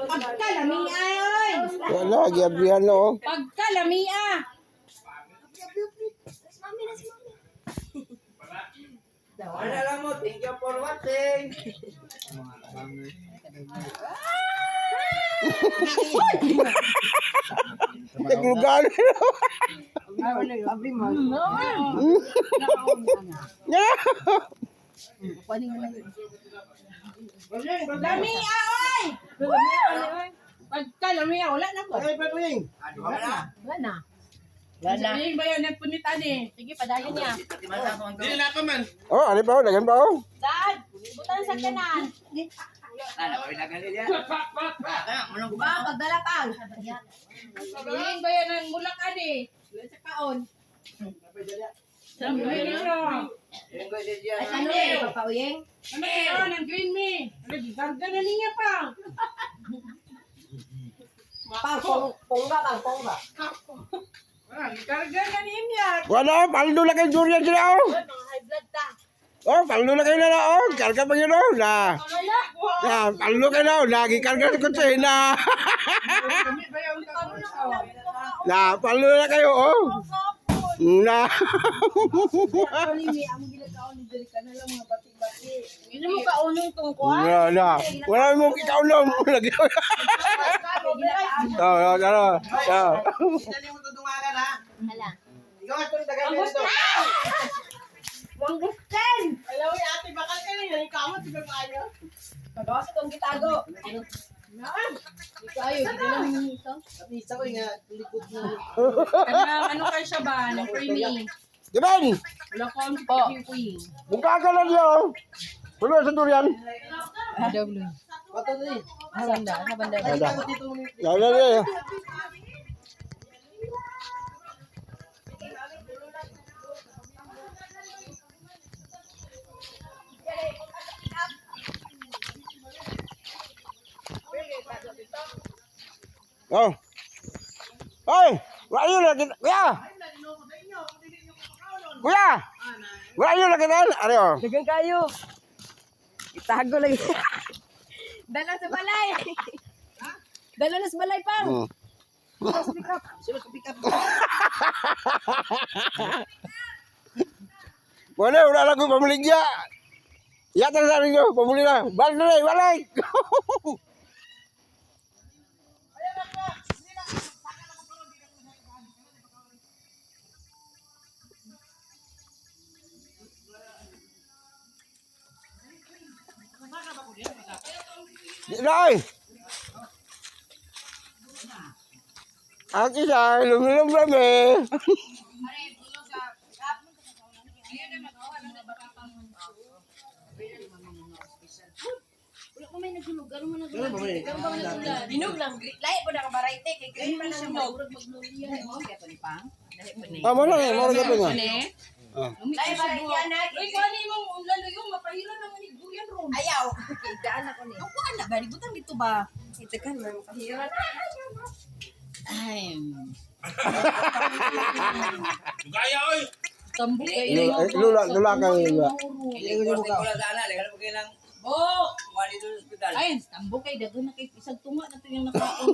Pagkalamia, oy! Wala, giabrihan no. Pagkalamia! Wala lang mo. Thank you for watching. Naglugan. Abri mo. Lamia, oy! Pagkalamia, wala na ko. Wala na. Sige ba yun, nagpunit ani? Sige, padayon niya. Dili na pa man. Oh, ano ba? Dagan ba? Dad, butang sa kanan. Pagdala pa. Sige ba yun, ang mulak ani? Sa kaon. Sabi niyo. Ay, ano eh, papauyeng? Ano yun, ang green me. Naggarga na niya pa. Pongga. Karga na niya. Wala, paldo na kayo durian sila oh. Mga high blood ta. Oh, paldo na kayo na oh. Karga pa yun oh. Na. Wala. Na, paldo kayo na oh. Lagi karga sa kutsi na. Na, paldo na kayo oh. Na. Hindi mo kaunong tungkuan? Na. Wala mo ikaw lang. Lagi. Oh, ano. Dali mo tudungagan ha. Hala. Ikaw at kung tagal nito. Manggusten! Alam mo, ate, bakal ka rin. Ikaw mo, tiba pa kayo. Pagawas itong gitago. Ikaw yun, hindi lang yung ito. At isa ko nga, likod mo. Ano kayo siya ba? Ng creamy. Diban! Wala ko ang pipipuyin. Mukha ka lang yun. Pulo sa durian. Double. Bato na eh. Sa banda. Ada. Ako dito mo. Ya. Oh. Hoy, wala yun lagi. Kuya. Kuya. Wala yun lagi na. Ano? Dagang kayo. Itago lagi. Dala sa balay. Dala na sa balay pang. Wala lang ko pamaligya. Yata sa rin ko, pamuli na. Balik na rin, walay. Di na ay. Ang isa, lumilong kami. Binog lang. Lahi po na kabarayte. Kay green man siya magurag maglulian. Kaya pa ni Pang. Mo na nga, mo na gabi nga. Lahi barayte anak. Uy, kani mong lalo yung mapahiran naman ni Guyan ron. Ayaw. Daan ako ni. Ako anak. Bari butang dito ba? Ito kan may mapahiran. Ay. Gaya oy. Tambok kayo. Lula ka lula. Oh! Ay, tambok kayo. Dago na kayo. Isang tunga na ito yung nakaon.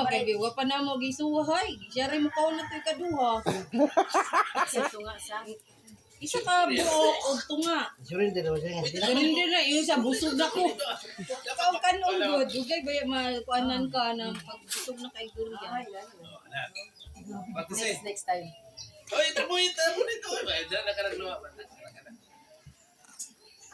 Okay, biwa pa na mo gisuhay. Siya rin mo kaon na ito yung kaduha. Isang tunga sa... Isa ka buo o tunga. Surrender mo siya. Ganun na, yung sa busog na ko. Ikaw kanon good. Ugay ba yung makuanan ka ng pagbusog na kay guru yan? Next time. Oy, tamo nito. Diyan na ka nagluwa.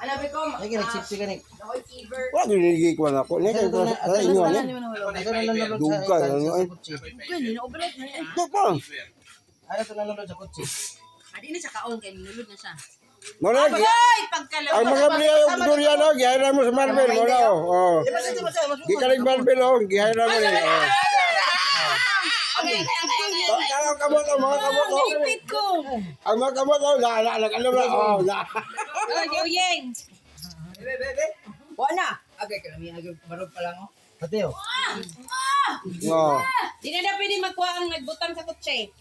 Ano ba ko? Ay, nag-sipsi ka ni. Ako'y fever. Wala ginigig ko na ko. Nika ko sa inyo ano? Ito na nanonood Duga, sa ano, ay. kutsi. Pwede na, operate na yan. Ito pa. Ano ito nanonood sa kutsi? Adi na siya kaon kay nilulod na siya. Mo na. Ay, pagkalaw. Ay mga bili yung durian oh, gihira mo sa Marvel mo na oh. Di ba siya? Gikaling Marvel oh, gihira mo ni. Okay. Ang kamot oh, mga kamot oh. Ipit ko. Ang mga kamot oh, la alam na oh, la. Oh, Yoyeng. Bebe. Wala. Okay, kami barog pa lang oh. Pati oh. No. Di na pwede magkuha ang nagbutang sa kutse.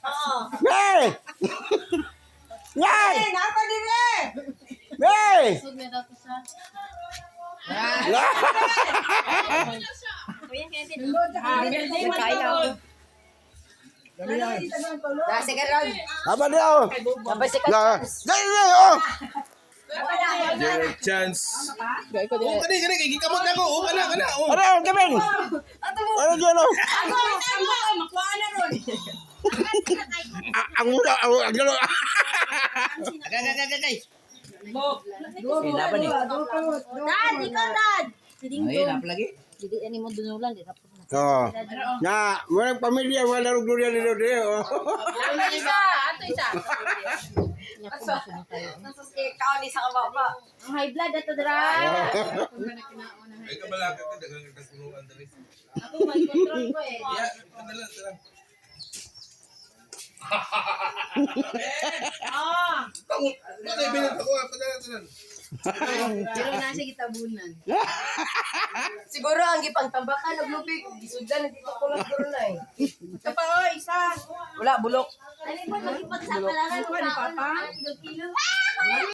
Oo. Hey! Yan! Napa din eh. Hey! Sud na daw to sa. Kuya, kaya din. Kain ako. Nasa ka ron. Apa dia? Tapos si Lah. Dai, oh. Zero chance. Oh, kani kay gikamot na ko. Oh, kana. Oh. Ano, Kevin? Ano dyan, oh? Ako, makuha na ron. Ang muna, ang gano'n. Agay. Dad, ikaw, Dad. Ay, nap lagi. Hindi, ani mo dunulan. Di tapos na. Oh. Na, mga pamilya, wala rin gloria nila dito, oh. Isa. Nasus ikaw ni sa kababa. Ang high blood ato dra. Ay kabalaka ka dagang tagpunuan diri. Ako may control ko eh. Ya, kadala tara. Tango. Ano binenta ko? Padala tara. Pero nasa gitabunan. Siguro ang gipangtambakan naglubig. Gisudan dito ko lang siguro na eh. Ito pa isa. Wala bulok. Ano ba magipagsapalangan ko na? Kilo.